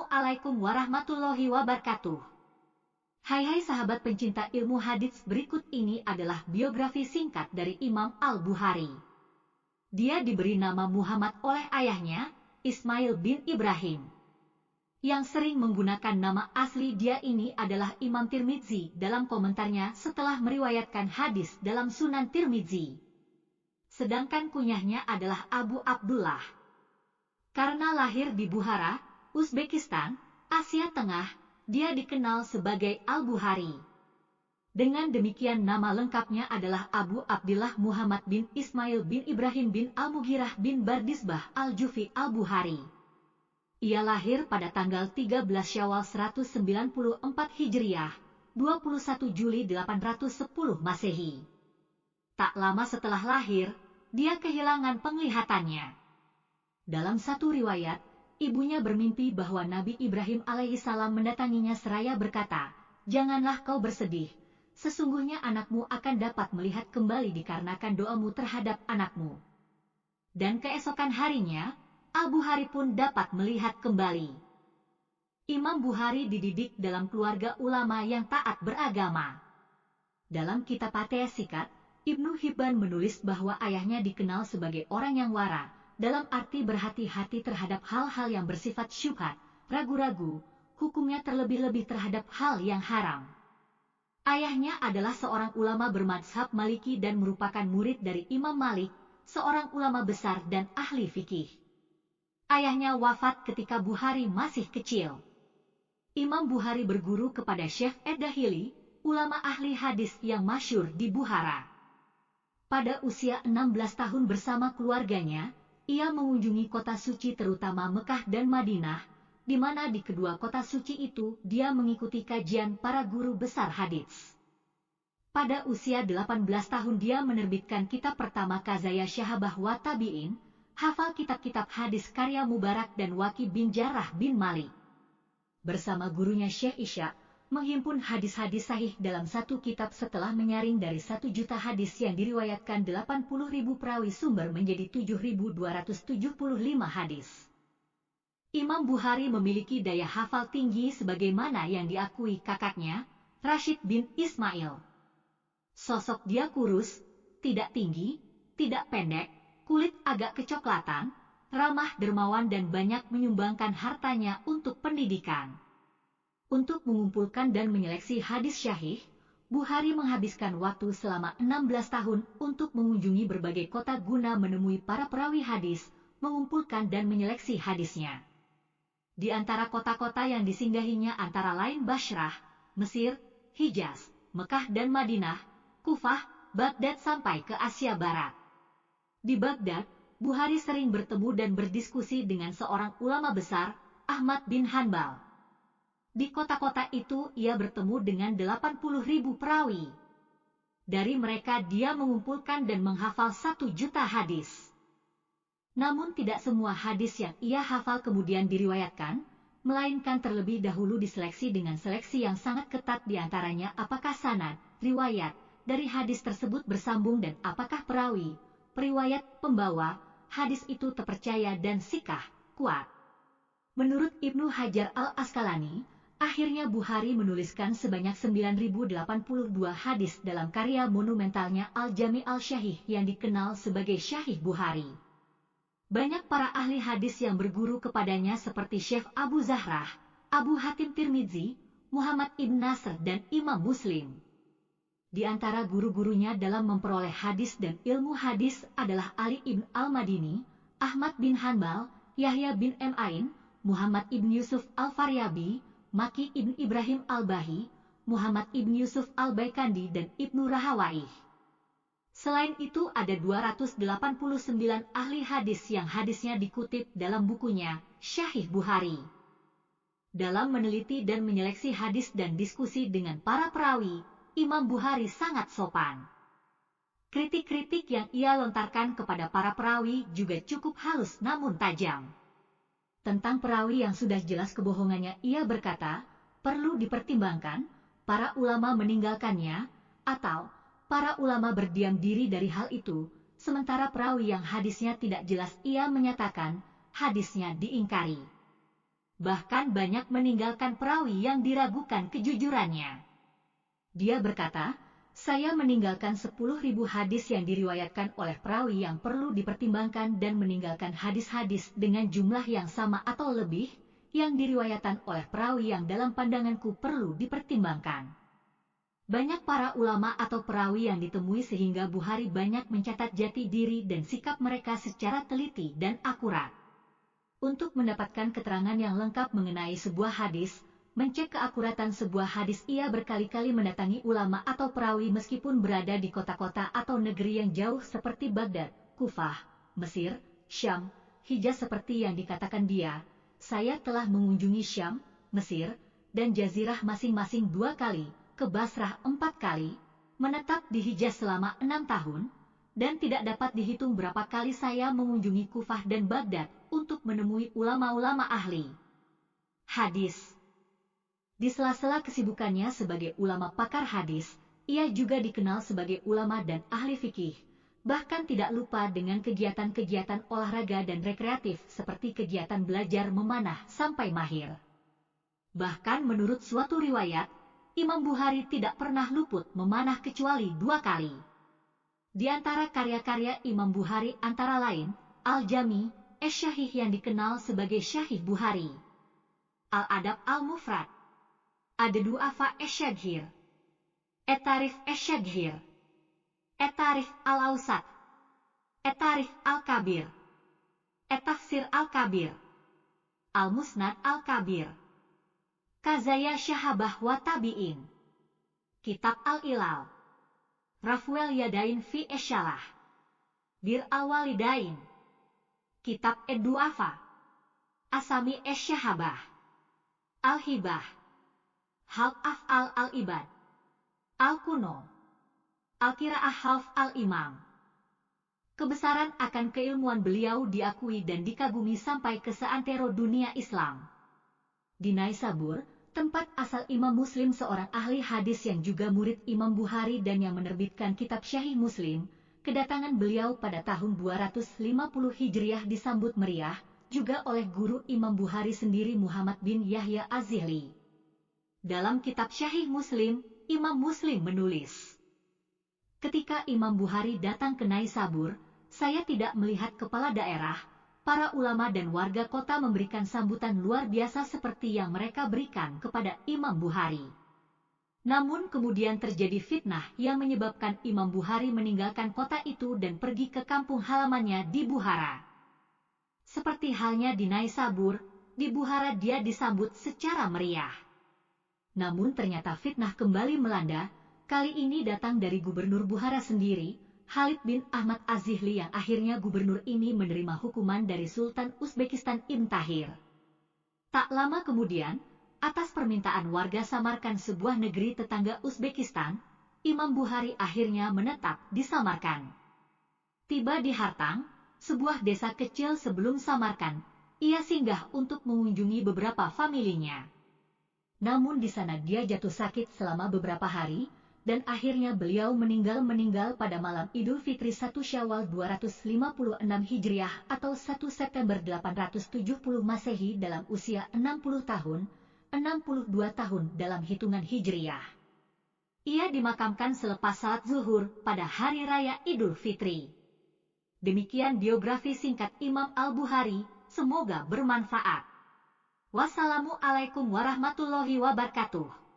Assalamualaikum warahmatullahi wabarakatuh. Hai sahabat pencinta ilmu hadits, berikut ini adalah biografi singkat dari Imam Al-Bukhari. Dia diberi nama Muhammad oleh ayahnya, Ismail bin Ibrahim. Yang sering menggunakan nama asli dia ini adalah Imam Tirmidzi dalam komentarnya setelah meriwayatkan hadis dalam Sunan Tirmidzi. Sedangkan kunyahnya adalah Abu Abdullah. Karena lahir di Bukhara, Uzbekistan, Asia Tengah, dia dikenal sebagai Al-Bukhari. Dengan demikian nama lengkapnya adalah Abu Abdillah Muhammad bin Ismail bin Ibrahim bin Al-Mughirah bin Bardisbah Al-Jufi Al-Bukhari. Ia lahir pada tanggal 13 Syawal 194 Hijriah, 21 Juli 810 Masehi. Tak lama setelah lahir, dia kehilangan penglihatannya. Dalam satu riwayat, ibunya bermimpi bahwa Nabi Ibrahim alaihissalam mendatanginya seraya berkata, "Janganlah kau bersedih, sesungguhnya anakmu akan dapat melihat kembali dikarenakan doamu terhadap anakmu." Dan keesokan harinya, Al-Bukhari pun dapat melihat kembali. Imam Bukhari dididik dalam keluarga ulama yang taat beragama. Dalam kitab At-Sikat, Ibnu Hibban menulis bahwa ayahnya dikenal sebagai orang yang wara, dalam arti berhati-hati terhadap hal-hal yang bersifat syubhat, ragu-ragu, hukumnya terlebih-lebih terhadap hal yang haram. Ayahnya adalah seorang ulama bermadzhab Maliki dan merupakan murid dari Imam Malik, seorang ulama besar dan ahli fikih. Ayahnya wafat ketika Bukhari masih kecil. Imam Bukhari berguru kepada Syekh Ad-Dahili, ulama ahli hadis yang masyhur di Bukhara. Pada usia 16 tahun bersama keluarganya, ia mengunjungi kota suci terutama Mekah dan Madinah, di mana di kedua kota suci itu dia mengikuti kajian para guru besar hadits. Pada usia 18 tahun dia menerbitkan kitab pertama Qazaya Syahabah wa Tabi'in, hafal kitab-kitab hadis karya Mubarak dan Waqi bin Jarrah bin Malik. Bersama gurunya Syekh Isya, menghimpun hadis-hadis sahih dalam satu kitab setelah menyaring dari 1 juta hadis yang diriwayatkan 80.000 perawi sumber menjadi 7.275 hadis. Imam Bukhari memiliki daya hafal tinggi sebagaimana yang diakui kakaknya, Rashid bin Ismail. Sosok dia kurus, tidak tinggi, tidak pendek, kulit agak kecoklatan, ramah dermawan dan banyak menyumbangkan hartanya untuk pendidikan. Untuk mengumpulkan dan menyeleksi hadis syahih, Bukhari menghabiskan waktu selama 16 tahun untuk mengunjungi berbagai kota guna menemui para perawi hadis, mengumpulkan dan menyeleksi hadisnya. Di antara kota-kota yang disinggahinya antara lain Bashrah, Mesir, Hijaz, Mekah dan Madinah, Kufah, Baghdad sampai ke Asia Barat. Di Baghdad, Bukhari sering bertemu dan berdiskusi dengan seorang ulama besar, Ahmad bin Hanbal. Di kota-kota itu ia bertemu dengan 80.000 perawi. Dari mereka dia mengumpulkan dan menghafal 1 juta hadis. Namun tidak semua hadis yang ia hafal kemudian diriwayatkan, melainkan terlebih dahulu diseleksi dengan seleksi yang sangat ketat di antaranya apakah sanad, riwayat, dari hadis tersebut bersambung dan apakah perawi, periwayat, pembawa, hadis itu terpercaya dan sikah, kuat. Menurut Ibnu Hajar Al-Asqalani, akhirnya Bukhari menuliskan sebanyak 9.082 hadis dalam karya monumentalnya Al-Jami' Al-Syahih yang dikenal sebagai Syahih Bukhari. Banyak para ahli hadis yang berguru kepadanya seperti Syekh Abu Zahrah, Abu Hatim Tirmidzi, Muhammad ibn Nasr dan Imam Muslim. Di antara guru-gurunya dalam memperoleh hadis dan ilmu hadis adalah Ali ibn Al-Madini, Ahmad bin Hanbal, Yahya bin Ma'in, Muhammad ibn Yusuf Al-Faryabi, Maki ibn Ibrahim Al-Bahi, Muhammad ibn Yusuf Al-Baikandi dan Ibnu Rahawayh. Selain itu ada 289 ahli hadis yang hadisnya dikutip dalam bukunya, Syahih Bukhari. Dalam meneliti dan menyeleksi hadis dan diskusi dengan para perawi, Imam Bukhari sangat sopan. Kritik-kritik yang ia lontarkan kepada para perawi juga cukup halus namun tajam. Tentang perawi yang sudah jelas kebohongannya ia berkata, perlu dipertimbangkan, para ulama meninggalkannya, atau para ulama berdiam diri dari hal itu, sementara perawi yang hadisnya tidak jelas ia menyatakan, hadisnya diingkari. Bahkan banyak meninggalkan perawi yang diragukan kejujurannya. Dia berkata, saya meninggalkan 10.000 hadis yang diriwayatkan oleh perawi yang perlu dipertimbangkan dan meninggalkan hadis-hadis dengan jumlah yang sama atau lebih, yang diriwayatkan oleh perawi yang dalam pandanganku perlu dipertimbangkan. Banyak para ulama atau perawi yang ditemui sehingga Bukhari banyak mencatat jati diri dan sikap mereka secara teliti dan akurat. Untuk mendapatkan keterangan yang lengkap mengenai sebuah hadis, mencek keakuratan sebuah hadis ia berkali-kali mendatangi ulama atau perawi meskipun berada di kota-kota atau negeri yang jauh seperti Baghdad, Kufah, Mesir, Syam, Hijaz seperti yang dikatakan dia. Saya telah mengunjungi Syam, Mesir, dan Jazirah masing-masing 2 kali, ke Basrah 4 kali, menetap di Hijaz selama 6 tahun, dan tidak dapat dihitung berapa kali saya mengunjungi Kufah dan Baghdad untuk menemui ulama-ulama ahli hadis. Di sela-sela kesibukannya sebagai ulama pakar hadis, ia juga dikenal sebagai ulama dan ahli fikih, bahkan tidak lupa dengan kegiatan-kegiatan olahraga dan rekreatif seperti kegiatan belajar memanah sampai mahir. Bahkan menurut suatu riwayat, Imam Bukhari tidak pernah luput memanah kecuali 2 kali. Di antara karya-karya Imam Bukhari antara lain, Al-Jami, Asy-Syahih yang dikenal sebagai Syahih Bukhari, Al-Adab Al-Mufrad, Ad-Du'afa Asy-Syaghir, At-Tarikh Asy-Syaghir, At-Tarikh Al-Awsat, At-Tarikh Al-Kabir, At-Tafsir Al-Kabir, Al-Musnad Al-Kabir, Kazaya Syahabah wa Tabi'in, Kitab Al-Ilal, Raf'ul Yadain fi Asy-Syalah, Bir Al-Walidain, Kitab Ad-Du'afa, Asami Asy-Syahabah, Al-Hibah, Halq Af'al Al-Ibad, Al-Kuno, Al-Qira'ah Half Al-Imam. Kebesaran akan keilmuan beliau diakui dan dikagumi sampai ke seantero dunia Islam. Di Naisabur, tempat asal Imam Muslim seorang ahli hadis yang juga murid Imam Bukhari dan yang menerbitkan kitab Syahih Muslim, kedatangan beliau pada tahun 250 Hijriah disambut meriah, juga oleh guru Imam Bukhari sendiri Muhammad bin Yahya Az-Zihli. Dalam kitab Syahih Muslim, Imam Muslim menulis, ketika Imam Bukhari datang ke Naisabur, saya tidak melihat kepala daerah, para ulama dan warga kota memberikan sambutan luar biasa seperti yang mereka berikan kepada Imam Bukhari. Namun kemudian terjadi fitnah yang menyebabkan Imam Bukhari meninggalkan kota itu dan pergi ke kampung halamannya di Bukhara. Seperti halnya di Naisabur, di Bukhara dia disambut secara meriah. Namun ternyata fitnah kembali melanda, kali ini datang dari gubernur Bukhara sendiri, Khalid bin Ahmad Az-Zihli yang akhirnya gubernur ini menerima hukuman dari Sultan Uzbekistan Ibn Tahir. Tak lama kemudian, atas permintaan warga Samarkand sebuah negeri tetangga Uzbekistan, Imam Bukhari akhirnya menetap di Samarkand. Tiba di Hartang, sebuah desa kecil sebelum Samarkand, ia singgah untuk mengunjungi beberapa familinya. Namun di sana dia jatuh sakit selama beberapa hari, dan akhirnya beliau meninggal pada malam Idul Fitri 1 Syawal 256 Hijriah atau 1 September 870 Masehi dalam usia 60 tahun, 62 tahun dalam hitungan Hijriah. Ia dimakamkan selepas salat zuhur pada hari raya Idul Fitri. Demikian biografi singkat Imam Al-Bukhari, semoga bermanfaat. Wassalamualaikum warahmatullahi wabarakatuh.